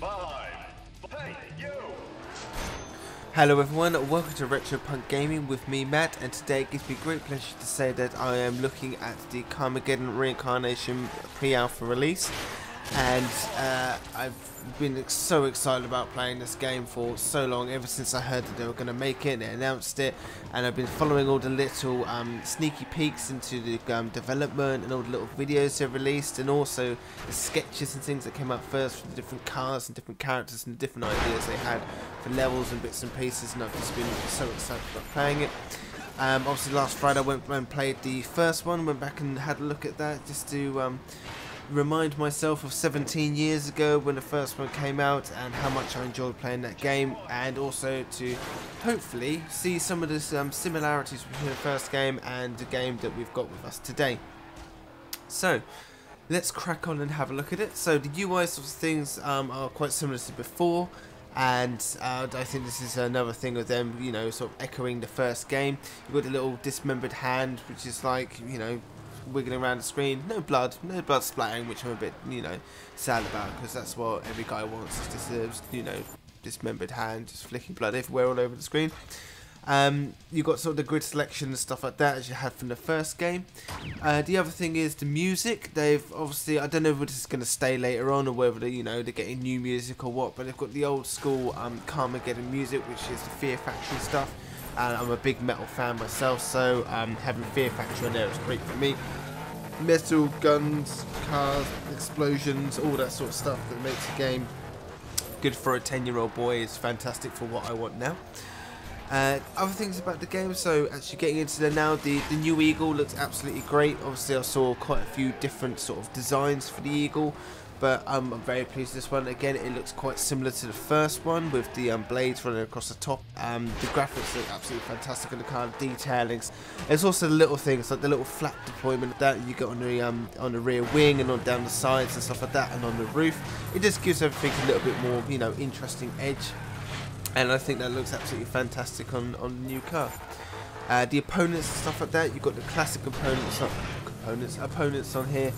Hey, you! Hello everyone, welcome to Retro Punk Gaming with me Matt, and today it gives me great pleasure to say that I am looking at the Carmageddon Reincarnation pre-alpha release, and I've been so excited about playing this game for so long, ever since I heard that they were going to make it and they announced it, and I've been following all the little sneaky peeks into the development and all the little videos they've released, and also the sketches and things that came out first for the different cars and different characters and the different ideas they had for levels and bits and pieces, and I've just been so excited about playing it. Obviously last Friday I went and played the first one, went back and had a look at that just to remind myself of 17 years ago when the first one came out and how much I enjoyed playing that game, and also to hopefully see some of the similarities between the first game and the game that we've got with us today. So let's crack on and have a look at it. So the UI sorts of things are quite similar to before, and I think this is another thing of them, you know, sort of echoing the first game. You've got the little dismembered hand, which is like, you know, wiggling around the screen. No blood splattering, which I'm a bit, you know, sad about, because that's what every guy wants, is just you know, dismembered hand just flicking blood everywhere all over the screen. You've got sort of the grid selection and stuff like that as you had from the first game. The other thing is the music. They've obviously, I don't know if this is going to stay later on or whether they, you know, they're getting new music or what, but they've got the old school Carmageddon music, which is the Fear Factory stuff. And I'm a big metal fan myself, so having Fear Factory on there is great for me. Metal, guns, cars, explosions, all that sort of stuff that makes a game good for a 10-year-old boy is fantastic for what I want now. Other things about the game, so actually getting into there now, the new Eagle looks absolutely great. Obviously I saw quite a few different sort of designs for the Eagle, but I'm very pleased with this one. Again, it looks quite similar to the first one with the blades running across the top. The graphics look absolutely fantastic, and the kind of detailings. There's also the little things like the little flap deployment that you get on the rear wing and on down the sides and stuff like that, and on the roof. It just gives everything a little bit more, you know, interesting edge, and I think that looks absolutely fantastic on the new car. The opponents and stuff like that, you've got the classic opponents on here.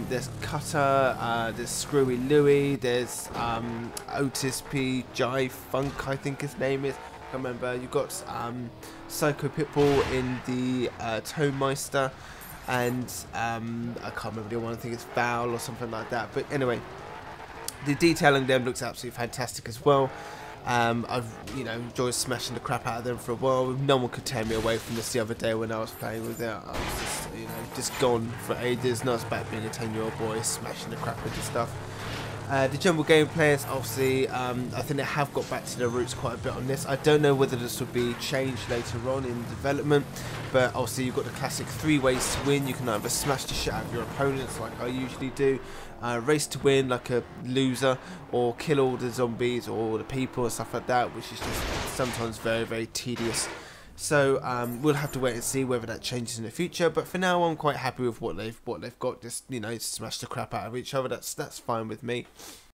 There's Cutter, there's Screwy Louie, there's Otis P. Jive Funk, I think his name is. I can't remember. You've got Psycho Pitbull in the Tonemeister, and I can't remember the one. I think it's Foul or something like that. But anyway, the detailing them looks absolutely fantastic as well. I've, you know, enjoyed smashing the crap out of them for a while. No one could tear me away from this the other day when I was playing with it. I was just, you know, just gone for ages. Not about being a 10-year-old boy smashing the crap with this stuff. The general gameplay is obviously, I think they have got back to their roots quite a bit on this. I don't know whether this will be changed later on in development, but obviously you've got the classic 3 ways to win. You can either smash the shit out of your opponents like I usually do, race to win like a loser, or kill all the zombies or the people and stuff like that, which is just sometimes very, very tedious. So we'll have to wait and see whether that changes in the future. But for now, I'm quite happy with what they've got. Just, you know, smash the crap out of each other. That's fine with me.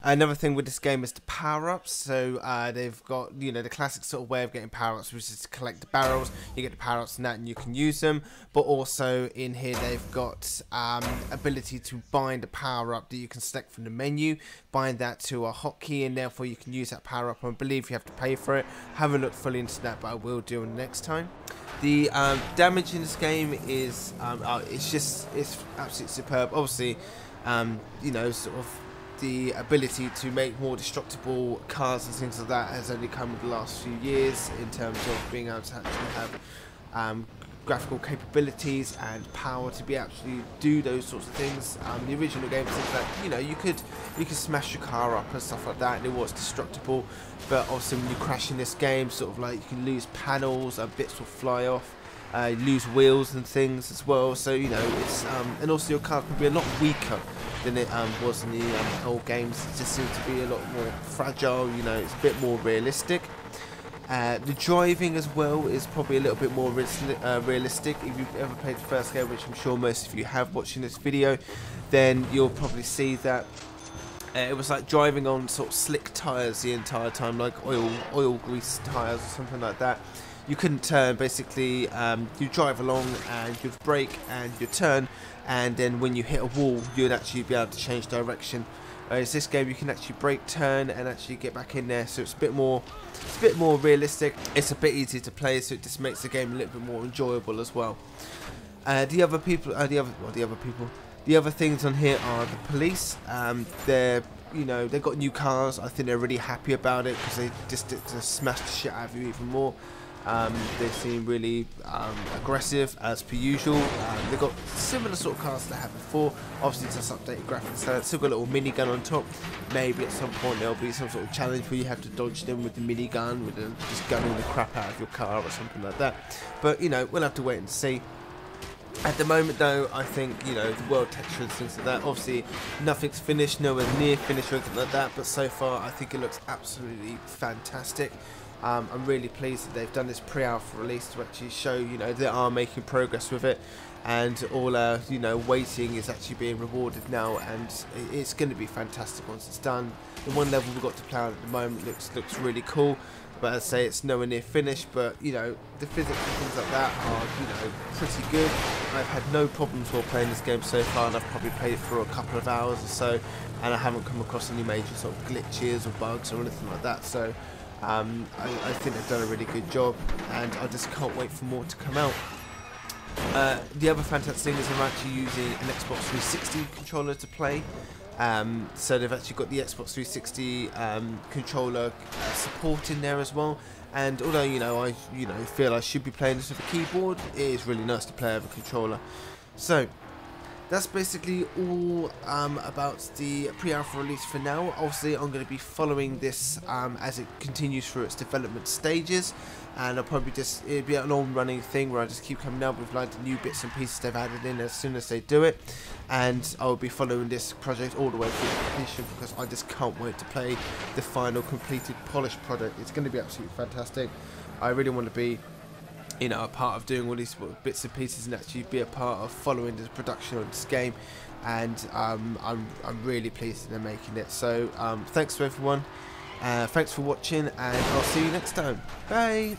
Another thing with this game is the power-ups. So they've got, you know, the classic sort of way of getting power-ups, which is to collect the barrels. You get the power-ups in that and you can use them. But also in here they've got ability to bind a power-up that you can select from the menu. Bind that to a hotkey, and therefore you can use that power-up. I believe you have to pay for it. Haven't looked fully into that, but I will do next time. The damage in this game is it's absolutely superb. Obviously, you know, sort of the ability to make more destructible cars and things like that has only come in the last few years in terms of being able to actually have graphical capabilities and power to be actually do those sorts of things. The original game said that, you know, you could smash your car up and stuff like that, and it was destructible. But obviously when you crash in this game, sort of like you can lose panels, bits will fly off. You lose wheels and things as well. So, you know, it's and also your car can be a lot weaker than it was in the old games. It just seems to be a lot more fragile. You know, it's a bit more realistic. The driving as well is probably a little bit more realistic. If you've ever played the first game, which I'm sure most of you have watching this video, then you'll probably see that it was like driving on sort of slick tyres the entire time, like oil grease tyres or something like that. You couldn't turn, basically. You drive along and you'd brake and you'd turn, and then when you hit a wall you'd actually be able to change direction Whereas this game you can actually brake, turn, and actually get back in there, so it's a bit more realistic. It's a bit easier to play, so it just makes the game a little bit more enjoyable as well. The other things on here are the police. They've got new cars. I think they're really happy about it because they just smash the shit out of you even more. They seem really aggressive as per usual. They've got similar sort of cars they had before, obviously just updated graphics. So it's still got a little minigun on top. Maybe at some point there'll be some sort of challenge where you have to dodge them with the minigun, with just gunning the crap out of your car or something like that. But we'll have to wait and see. At the moment though, I think, the world texture and things like that, obviously nothing's finished, nowhere near finished or anything like that, but so far I think it looks absolutely fantastic. I'm really pleased that they've done this pre-alpha release to actually show, they are making progress with it, and all our, waiting is actually being rewarded now, and it's going to be fantastic once it's done. The one level we've got to play on at the moment looks really cool. But as I say, it's nowhere near finished, but the physics and things like that are pretty good. I've had no problems while playing this game so far, and I've probably played it for a couple of hours or so, and I haven't come across any major sort of glitches or bugs or anything like that. So I think they've done a really good job, and I just can't wait for more to come out. The other fantastic thing is I'm actually using an Xbox 360 controller to play. So they've actually got the Xbox 360 controller support in there as well, and although I feel I should be playing this with a keyboard, it is really nice to play with a controller. So that's basically all about the pre-alpha release for now. Obviously I'm going to be following this as it continues through its development stages, and I'll probably it'll be an on-running thing where I just keep coming up with like the new bits and pieces they've added in as soon as they do it, and I'll be following this project all the way through completion because I just can't wait to play the final completed polished product. It's going to be absolutely fantastic. I really want to be a part of doing all these bits and pieces and actually be a part of following the production of this game, and I'm really pleased that they're making it. So thanks to everyone, thanks for watching, and I'll see you next time. Bye.